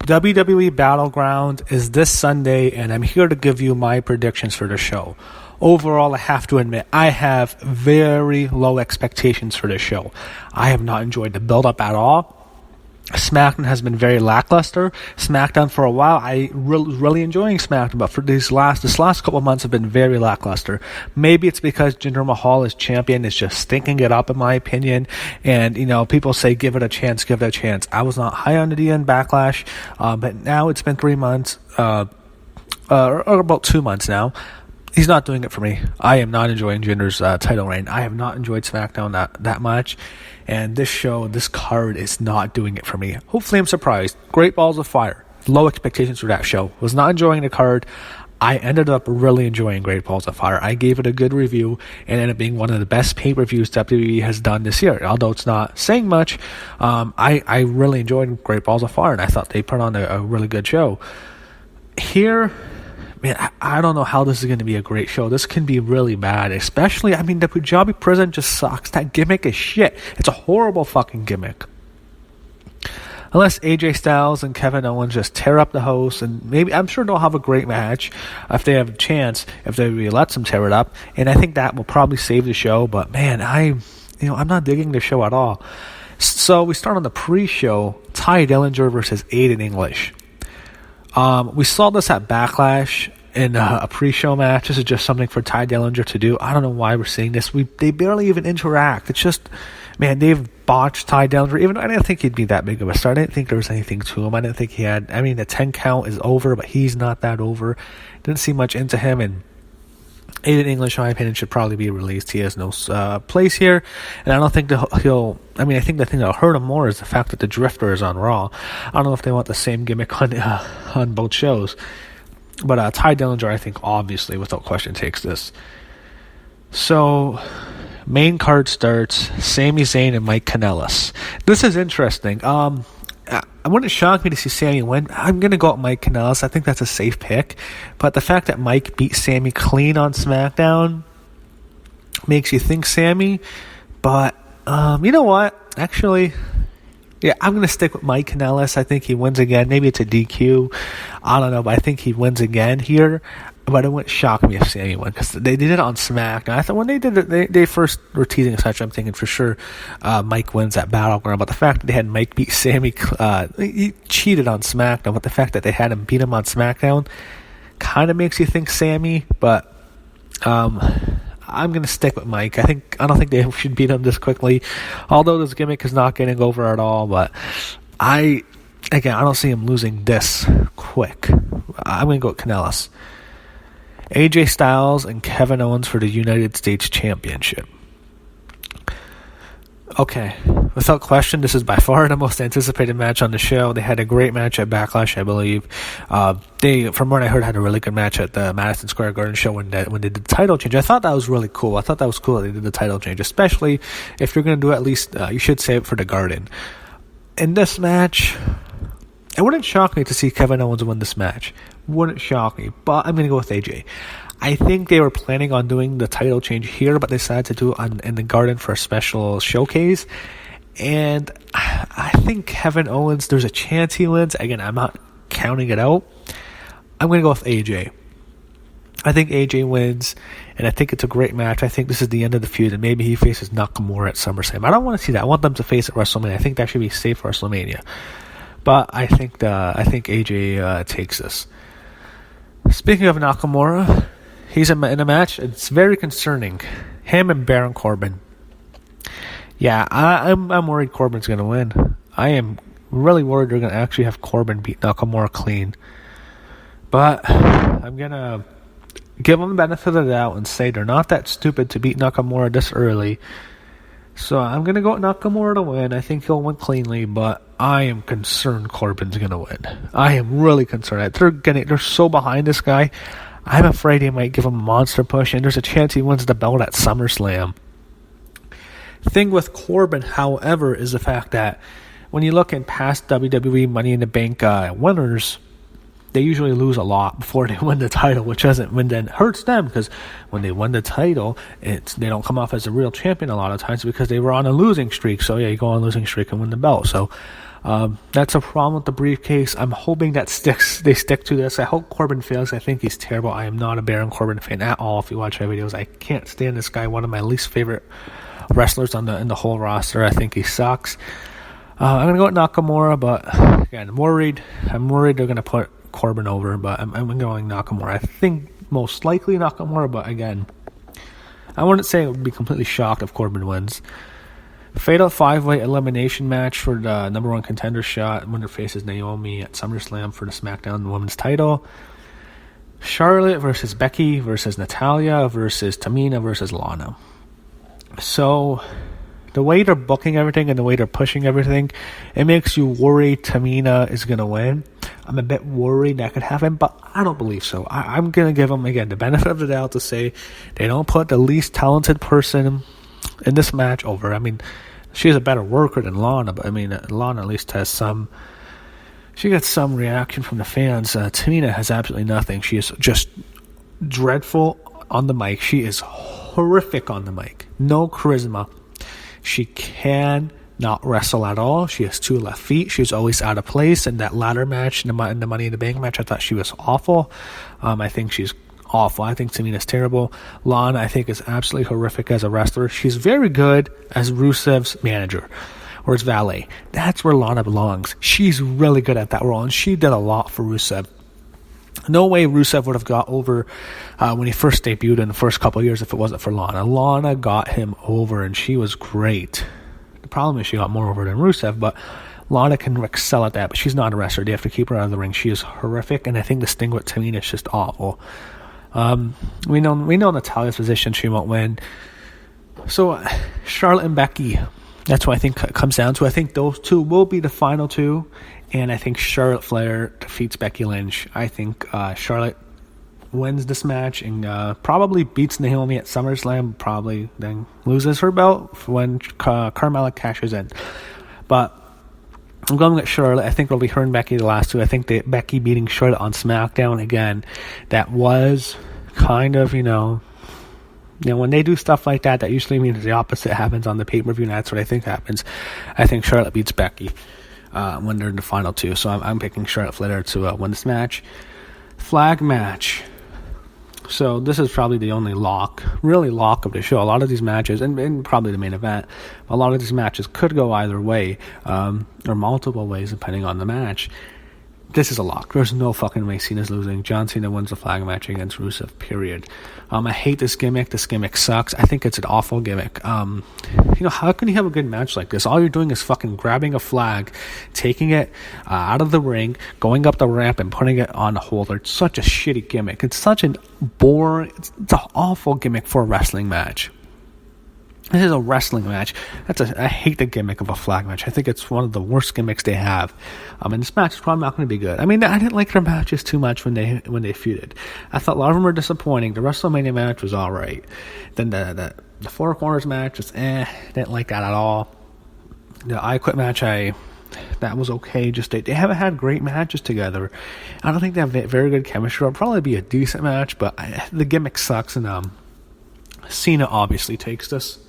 WWE Battleground is this Sunday, and I'm here to give you my predictions for the show. Overall, I have to admit, I have very low expectations for this show. I have not enjoyed the build-up at all. SmackDown has been very lackluster. SmackDown for a while, I really enjoying SmackDown, but for this last couple of months have been very lackluster. Maybe it's because Jinder Mahal as champion is just stinking it up, in my opinion. And people say give it a chance. I was not high on the DN Backlash, but now it's been 3 months, or about 2 months now. He's not doing it for me. I am not enjoying Jinder's title reign. I have not enjoyed SmackDown that much. And this card is not doing it for me. Hopefully I'm surprised. Great Balls of Fire. Low expectations for that show. Was not enjoying the card. I ended up really enjoying Great Balls of Fire. I gave it a good review and ended up being one of the best pay-per-views WWE has done this year. Although it's not saying much, I really enjoyed Great Balls of Fire, and I thought they put on a really good show. Here, man, I don't know how this is going to be a great show. This can be really bad, especially, the Punjabi prison just sucks. That gimmick is shit. It's a horrible fucking gimmick. Unless AJ Styles and Kevin Owens just tear up the host, and maybe, I'm sure they'll have a great match if they have a chance, if they really let them tear it up, and I think that will probably save the show, but man, I'm not digging the show at all. So we start on the pre-show, Ty Dillinger versus Aiden English. We saw this at Backlash in a pre-show match. This is just something for Ty Dillinger to do. I don't know why we're seeing this. They barely even interact. It's just, man, they've botched Ty Dillinger. Even though I didn't think he'd be that big of a star. I didn't think there was anything to him. I didn't think he had. The 10 count is over, but he's not that over. Didn't see much into him, and Aiden English, in my opinion, should probably be released. He has no place here, and I don't think he'll. I think the thing that'll hurt him more is the fact that the Drifter is on Raw. I don't know if they want the same gimmick on both shows, but Ty Dillinger, I think, obviously, without question, takes this. So, main card starts: Sami Zayn and Mike Kanellis. This is interesting. It wouldn't shock me to see Sami win. I'm going to go with Mike Kanellis. I think that's a safe pick. But the fact that Mike beat Sami clean on SmackDown makes you think Sami. But, you know what? Actually, yeah, I'm going to stick with Mike Kanellis. I think he wins again. Maybe it's a DQ. I don't know, but I think he wins again here. But it wouldn't shock me if Sami won, because they did it on SmackDown. I thought when they did it, they first were teasing a match. I'm thinking for sure Mike wins at Battleground. But the fact that they had Mike beat Sami, he cheated on SmackDown. But the fact that they had him beat him on SmackDown kind of makes you think Sami. But I'm going to stick with Mike. I don't think they should beat him this quickly. Although this gimmick is not getting over at all. But I don't see him losing this quick. I'm going to go with Kanellis. AJ Styles and Kevin Owens for the United States Championship. Okay, without question, this is by far the most anticipated match on the show. They had a great match at Backlash, I believe. They, from what I heard, had a really good match at the Madison Square Garden show when they did the title change. I thought that was really cool. I thought that was cool that they did the title change, especially if you're going to do it, at least you should save it for the Garden. In this match, it wouldn't shock me to see Kevin Owens win this match. Wouldn't shock me, but I'm going to go with AJ. I think they were planning on doing the title change here, but they decided to do it in the Garden for a special showcase. And I think Kevin Owens, there's a chance he wins. Again, I'm not counting it out. I'm going to go with AJ. I think AJ wins, and I think it's a great match. I think this is the end of the feud, and maybe he faces Nakamura at SummerSlam. I don't want to see that. I want them to face at WrestleMania. I think that should be safe for WrestleMania. But I think AJ takes this. Speaking of Nakamura, he's in a match. It's very concerning. Him and Baron Corbin. Yeah, I'm worried Corbin's going to win. I am really worried they're going to actually have Corbin beat Nakamura clean. But I'm going to give them the benefit of the doubt and say they're not that stupid to beat Nakamura this early. So I'm going to go with Nakamura to win. I think he'll win cleanly, but I am concerned Corbin's going to win. I am really concerned. They're so behind this guy. I'm afraid he might give him a monster push, and there's a chance he wins the belt at SummerSlam. Thing with Corbin, however, is the fact that when you look at past WWE Money in the Bank winners, they usually lose a lot before they win the title, which then hurts them, because when they win the title, they don't come off as a real champion a lot of times because they were on a losing streak. So yeah, you go on a losing streak and win the belt. So That's a problem with the briefcase. I'm hoping that they stick to this. I hope Corbin fails. I think he's terrible. I am not a Baron Corbin fan at all. If you watch my videos, I can't stand this guy. One of my least favorite wrestlers in the whole roster. I think he sucks. I'm gonna go with Nakamura, but again, I'm worried they're gonna put Corbin over, but I'm going Nakamura. I think most likely Nakamura, but again, I wouldn't say it would be completely shocked if Corbin wins. Fatal 5-way elimination match for the number one contender shot. Winner faces Naomi at SummerSlam for the SmackDown Women's title. Charlotte versus Becky versus Natalya versus Tamina versus Lana. So, the way they're booking everything and the way they're pushing everything, it makes you worry Tamina is going to win. I'm a bit worried that could happen, but I don't believe so. I'm going to give them, again, the benefit of the doubt to say they don't put the least talented person in this match over. I mean, she's a better worker than Lana, but I mean, Lana at least has she gets some reaction from the fans. Tamina has absolutely nothing. She is just dreadful on the mic. She is horrific on the mic. No charisma. She can not wrestle at all. She has 2 left feet. She's always out of place. In that ladder match, in the Money in the Bank match, I thought she was awful. I think she's awful. I think Tamina's terrible. Lana, I think, is absolutely horrific as a wrestler. She's very good as Rusev's manager or his valet. That's where Lana belongs. She's really good at that role, and she did a lot for Rusev. No way Rusev would have got over when he first debuted in the first couple of years if it wasn't for Lana. Lana got him over, and she was great. The problem is she got more over than Rusev, but Lana can excel at that, but she's not a wrestler. They have to keep her out of the ring. She is horrific, and I think this thing with Tamina is just awful. We know Natalya's position. She won't win. So Charlotte and Becky, that's what I think it comes down to. I think those two will be the final two, and I think Charlotte Flair defeats Becky Lynch. I think Charlotte wins this match and probably beats Naomi at SummerSlam, probably then loses her belt when Carmella cashes in. But I'm going with Charlotte. I think it'll be her and Becky the last two. I think that Becky beating Charlotte on SmackDown, again, that was kind of, when they do stuff like that, that usually means the opposite happens on the pay-per-view, and that's what I think happens. I think Charlotte beats Becky when they're in the final two. So I'm picking Charlotte Flair to win this match. Flag match. So this is probably the only lock of the show. A lot of these matches, and probably the main event, a lot of these matches could go either way, or multiple ways depending on the match. This is a lock. There's no fucking way Cena's losing. John Cena wins the flag match against Rusev, period. I hate this gimmick. This gimmick sucks. I think it's an awful gimmick. How can you have a good match like this? All you're doing is fucking grabbing a flag, taking it out of the ring, going up the ramp, and putting it on a holder. It's such a shitty gimmick. It's such an boring, it's an awful gimmick for a wrestling match. This is a wrestling match. I hate the gimmick of a flag match. I think it's one of the worst gimmicks they have. And this match is probably not going to be good. I mean, I didn't like their matches too much when they feuded. I thought a lot of them were disappointing. The WrestleMania match was all right. Then the Four Corners match was didn't like that at all. The I Quit match, that was okay. Just they haven't had great matches together. I don't think they have very good chemistry. It'll probably be a decent match, but the gimmick sucks. And Cena obviously takes this.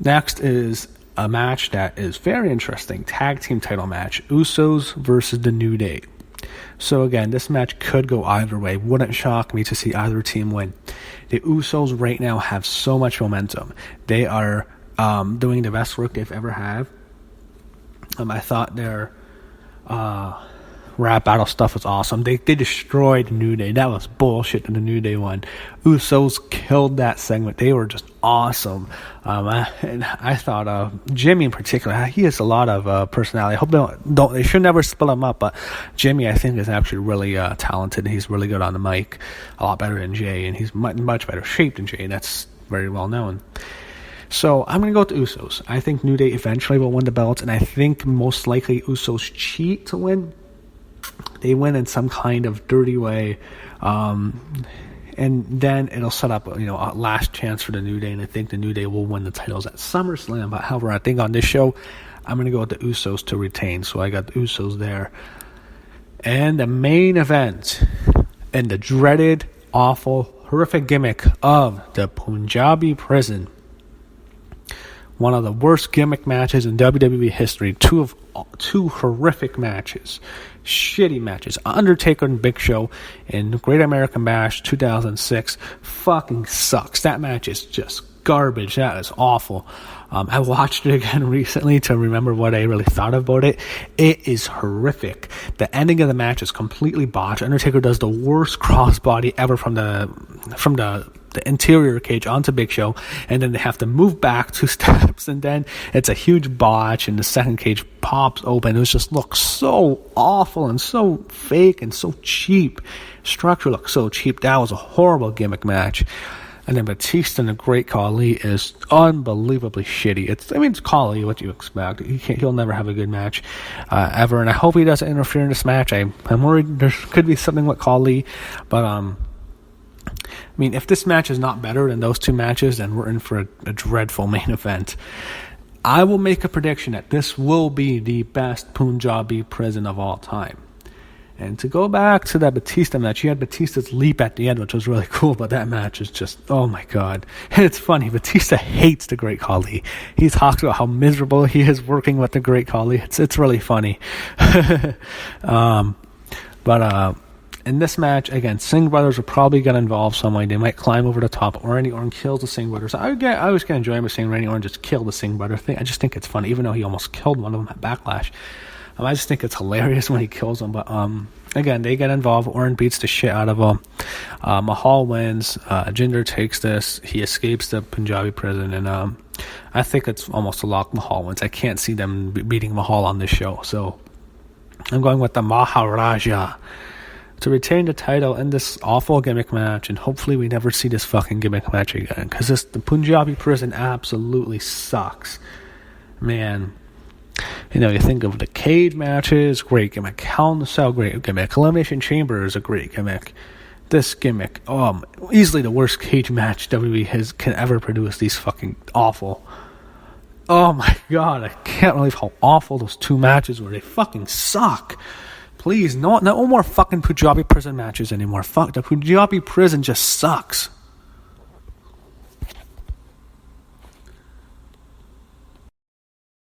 Next is a match that is very interesting. Tag team title match. Usos versus the New Day. So again, this match could go either way. Wouldn't shock me to see either team win. The Usos right now have so much momentum. They are doing the best work they've ever had. I thought their rap battle stuff was awesome. They destroyed New Day. That was bullshit that the New Day won. Usos killed that segment. They were just awesome. And I thought Jimmy in particular, he has a lot of personality. I hope they should never split him up, but Jimmy I think is actually really talented. He's really good on the mic, a lot better than Jay, and he's much better shaped than Jay. That's very well known. So I'm going to go with the Usos. I think New Day eventually will win the belts, and I think most likely Usos cheat to win. They win in some kind of dirty way, and then it'll set up a last chance for the New Day, and I think the New Day will win the titles at SummerSlam. But however, I think on this show, I'm going to go with the Usos to retain, so I got the Usos there. And the main event, and the dreaded, awful, horrific gimmick of the Punjabi prison. One of the worst gimmick matches in WWE history. Two of two horrific matches. Shitty matches. Undertaker and Big Show in Great American Bash 2006 fucking sucks. That match is just garbage. That is awful. I watched it again recently to remember what I really thought about it. It is horrific. The ending of the match is completely botched. Undertaker does the worst crossbody ever from the interior cage onto Big Show, and then they have to move back 2 steps, and then it's a huge botch, and the second cage pops open. It just looks so awful and so fake and so cheap. Structure looks so cheap. That was a horrible gimmick match. And then Batista and the Great Khali is unbelievably shitty. It's Khali, what you expect. He'll never have a good match ever, and I hope he doesn't interfere in this match. I'm worried there could be something with Khali, but if this match is not better than those 2 matches, then we're in for a dreadful main event. I will make a prediction that this will be the best Punjabi prison of all time. And to go back to that Batista match, you had Batista's leap at the end, which was really cool, but that match is just, oh my god. And it's funny, Batista hates the Great Khali. He talks about how miserable he is working with the Great Khali. It's really funny. But in this match, again, Singh brothers are probably going to involve someone. They might climb over the top. Randy Orton kills the Singh brothers. I always get enjoyment seeing Randy Orton just kill the Singh brother thing. I just think it's funny, even though he almost killed one of them at Backlash. I just think it's hilarious when he kills them. But again, they get involved. Orton beats the shit out of him. Mahal wins. Jinder takes this. He escapes the Punjabi prison. And I think it's almost a lock Mahal wins. I can't see them beating Mahal on this show. So I'm going with the Maharaja to retain the title in this awful gimmick match. And hopefully we never see this fucking gimmick match again. Because the Punjabi prison absolutely sucks. Man. You think of the cage matches, great gimmick. Hell in a Cell, great gimmick. Elimination Chamber is a great gimmick. This gimmick, easily the worst cage match WWE can ever produce. These fucking awful. Oh my god, I can't believe how awful those 2 matches were. They fucking suck. Please, no more fucking Punjabi prison matches anymore. Fuck, the Punjabi prison just sucks.